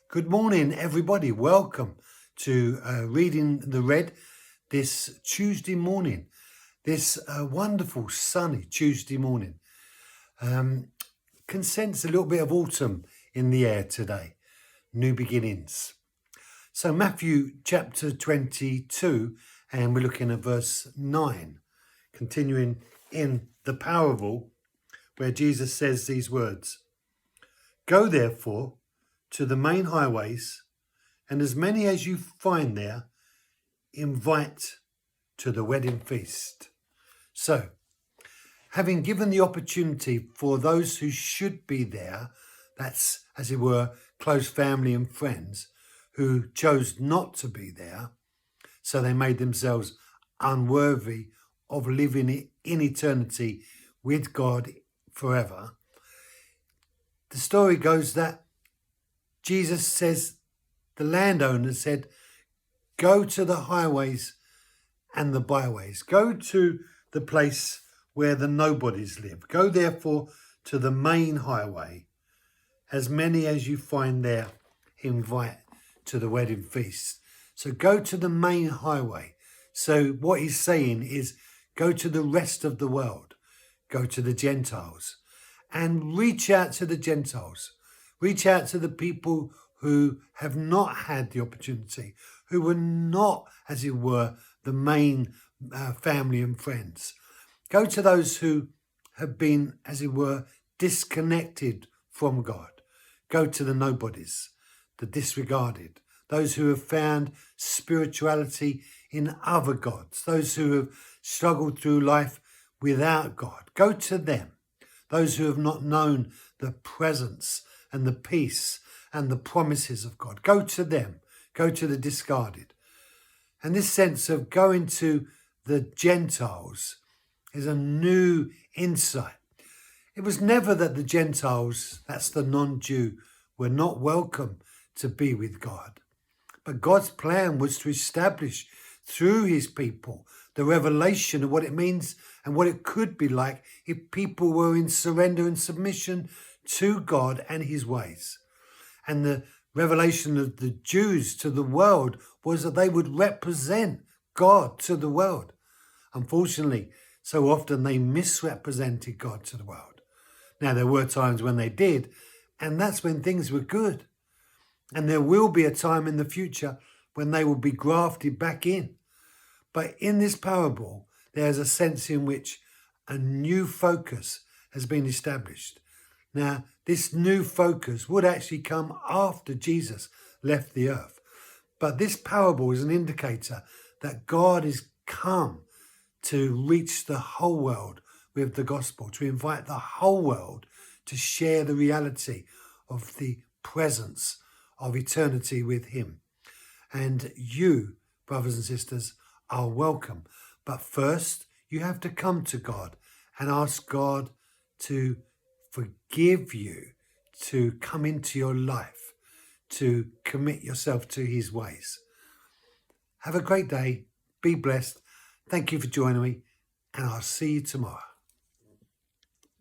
Good morning, everybody. Welcome to Reading the Red this Tuesday morning, this wonderful sunny Tuesday morning. Can sense a little bit of autumn in the air today, new beginnings. So Matthew chapter 22, and we're looking at verse 9, continuing in the parable where Jesus says these words, "Go therefore to the main highways, and as many as you find there, invite to the wedding feast." So, having given the opportunity for those who should be there, that's, as it were, close family and friends, who chose not to be there, so they made themselves unworthy of living in eternity with God forever. The story goes that Jesus says, the landowner said, go to the highways and the byways. Go to the place where the nobodies live. Go therefore to the main highway. As many as you find there, invite to the wedding feast. So go to the main highway. So what he's saying is go to the rest of the world. Go to the Gentiles and reach out to the Gentiles. Reach out to the people who have not had the opportunity, who were not, as it were, the main family and friends. Go to those who have been, as it were, disconnected from God. Go to the nobodies, the disregarded, those who have found spirituality in other gods, those who have struggled through life without God. Go to them, those who have not known the presence and the peace and the promises of God. Go to them. Go to the discarded. And this sense of going to the Gentiles is a new insight. It was never that the Gentiles, that's the non-Jew, were not welcome to be with God. But God's plan was to establish through his people the revelation of what it means and what it could be like if people were in surrender and submission to God and his ways. And the revelation of the Jews to the world was that they would represent God to the world. Unfortunately, so often they misrepresented God to the world. Now, there were times when they did, and that's when things were good. And there will be a time in the future when they will be grafted back in. But in this parable, there's a sense in which a new focus has been established. Now, this new focus would actually come after Jesus left the earth. But this parable is an indicator that God is come to reach the whole world with the gospel, to invite the whole world to share the reality of the presence of eternity with him. And you, brothers and sisters, are welcome. But first, you have to come to God and ask God to forgive you, to come into your life, to commit yourself to his ways. Have a great day. Be blessed. Thank you for joining me, and I'll see you tomorrow.